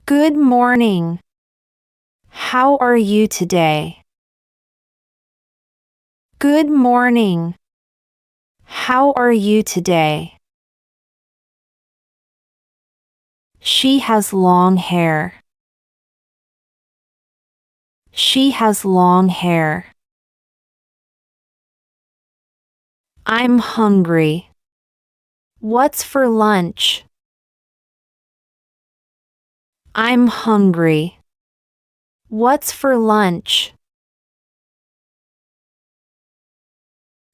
Good morning. How are you today? Good morning. How are you today? She has long hair. She has long hair. I'm hungry. What's for lunch? I'm hungry. What's for lunch?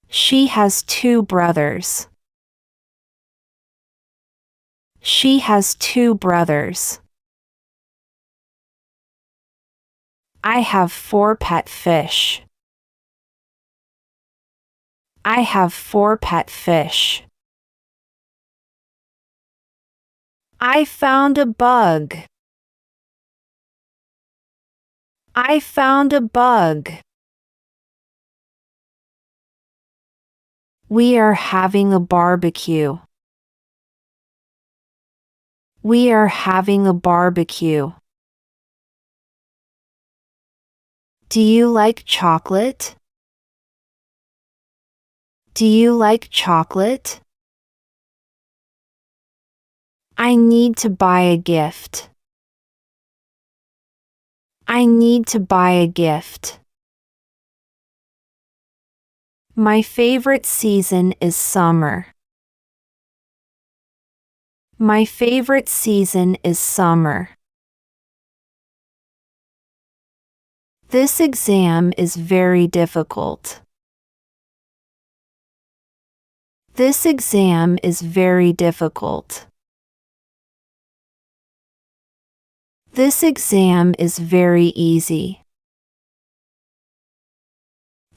She has two brothers. She has two brothers. I have 4 pet fish. I have 4 pet fish. I found a bug. I found a bug. We are having a barbecue. We are having a barbecue. Do you like chocolate? Do you like chocolate? I need to buy a gift. I need to buy a gift. My favorite season is summer. My favorite season is summer. This exam is very difficult. This exam is very difficult. This exam is very easy.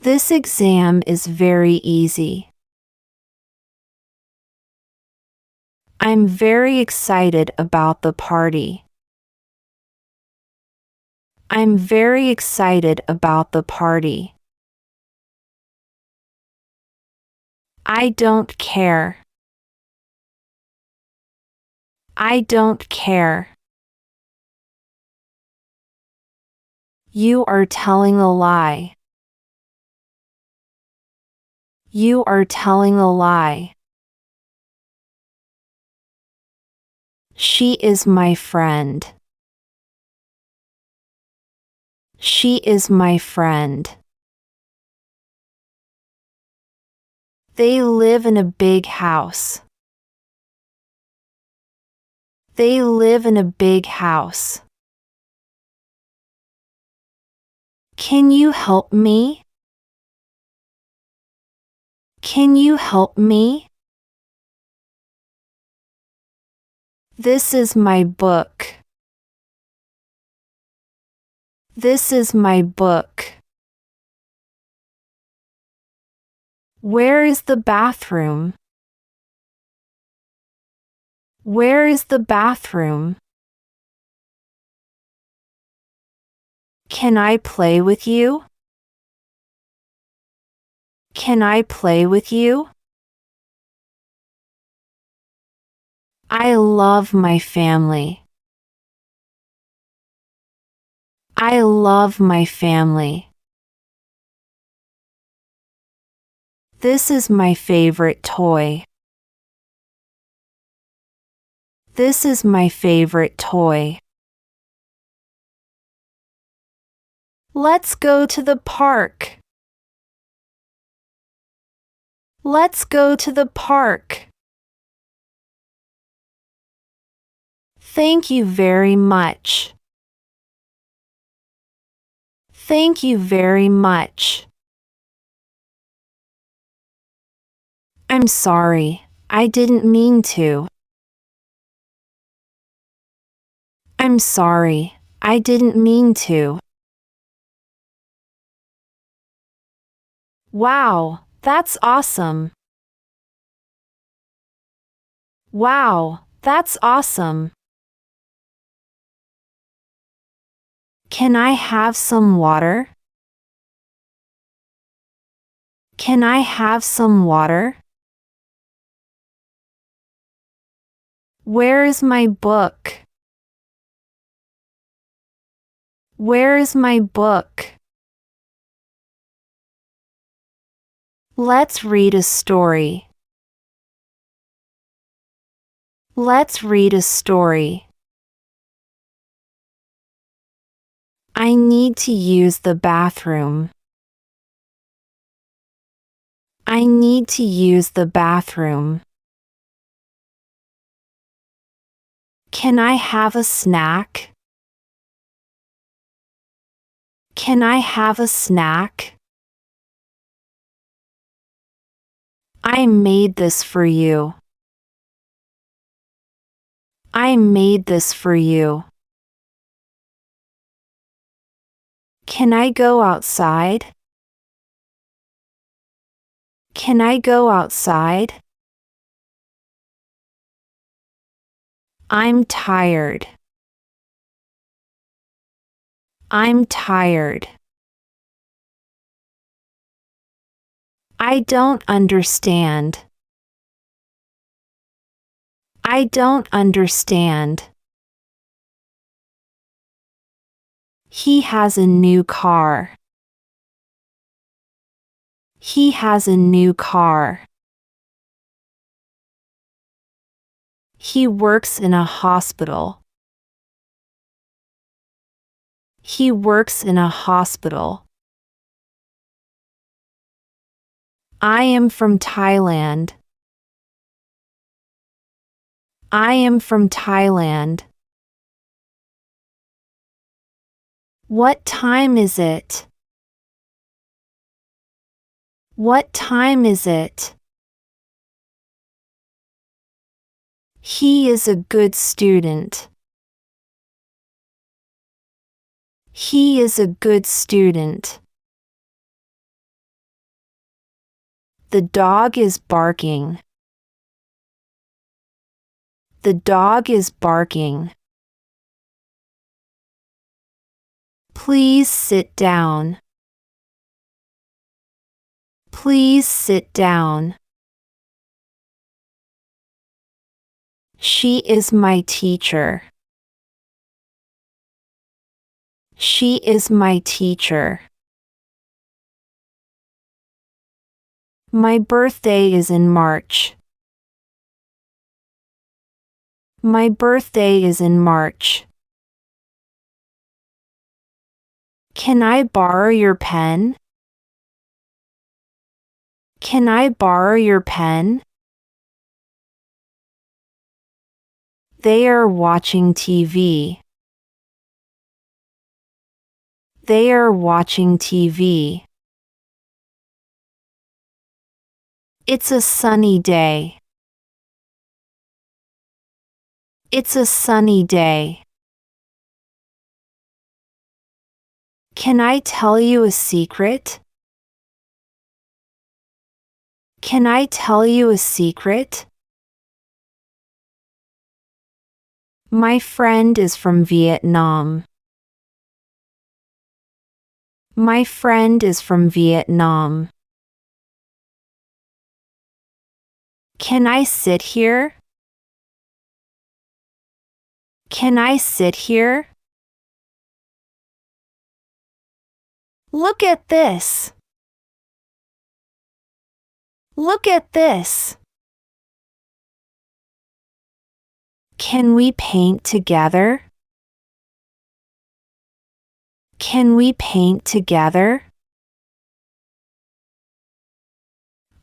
This exam is very easy. I'm very excited about the party. I'm very excited about the party. I don't care. I don't care. You are telling a lie. You are telling a lie. She is my friend. She is my friend. They live in a big house. They live in a big house. Can you help me? Can you help me? This is my book. This is my book. Where is the bathroom? Where is the bathroom? Can I play with you? Can I play with you? I love my family. I love my family. This is my favorite toy. This is my favorite toy. Let's go to the park. Let's go to the park. Thank you very much. Thank you very much. I'm sorry, I didn't mean to. I'm sorry, I didn't mean to. Wow, that's awesome. Wow, that's awesome. Can I have some water? Can I have some water? Where is my book? Where is my book? Let's read a story. Let's read a story. I need to use the bathroom. I need to use the bathroom. Can I have a snack? Can I have a snack? I made this for you. I made this for you. Can I go outside? Can I go outside? I'm tired. I'm tired. I don't understand. I don't understand. He has a new car. He has a new car. He works in a hospital. He works in a hospital. I am from Thailand. I am from Thailand. What time is it? What time is it? He is a good student. He is a good student. The dog is barking. The dog is barking. Please sit down. Please sit down. She is my teacher. She is my teacher. My birthday is in March. My birthday is in March. Can I borrow your pen? Can I borrow your pen? They are watching TV. They are watching TV. It's a sunny day. It's a sunny day. Can I tell you a secret? Can I tell you a secret? My friend is from Vietnam. My friend is from Vietnam. Can I sit here? Can I sit here? Look at this. Look at this. Can we paint together? Can we paint together?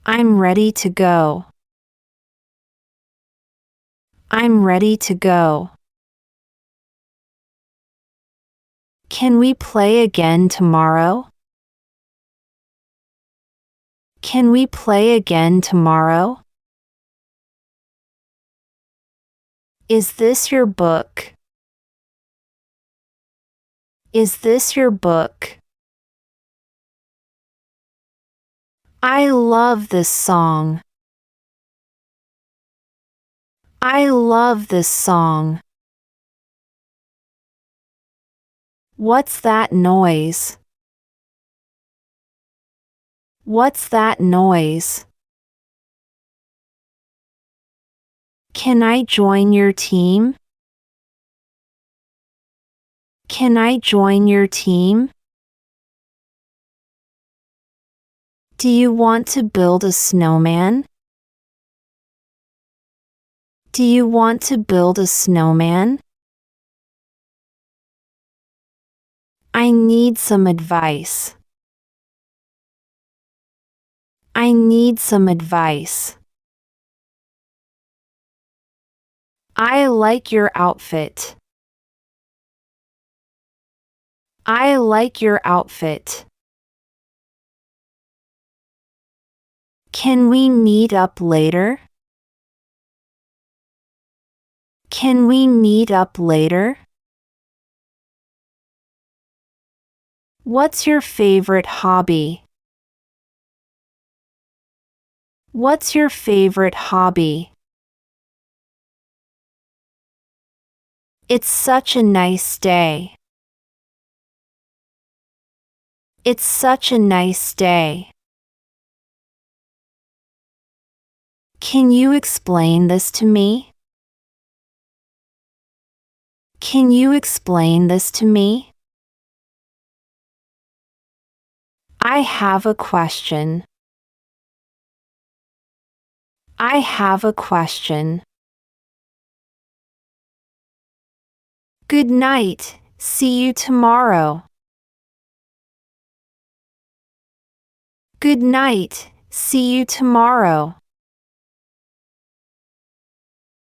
I'm ready to go. I'm ready to go. Can we play again tomorrow? Can we play again tomorrow? Is this your book? Is this your book? I love this song. I love this song. What's that noise? What's that noise? Can I join your team? Can I join your team? Do you want to build a snowman? Do you want to build a snowman? I need some advice. I need some advice. I like your outfit. I like your outfit. Can we meet up later? Can we meet up later? What's your favorite hobby? What's your favorite hobby? It's such a nice day. It's such a nice day. Can you explain this to me? Can you explain this to me? I have a question. I have a question. Good night. See you tomorrow. Good night. See you tomorrow.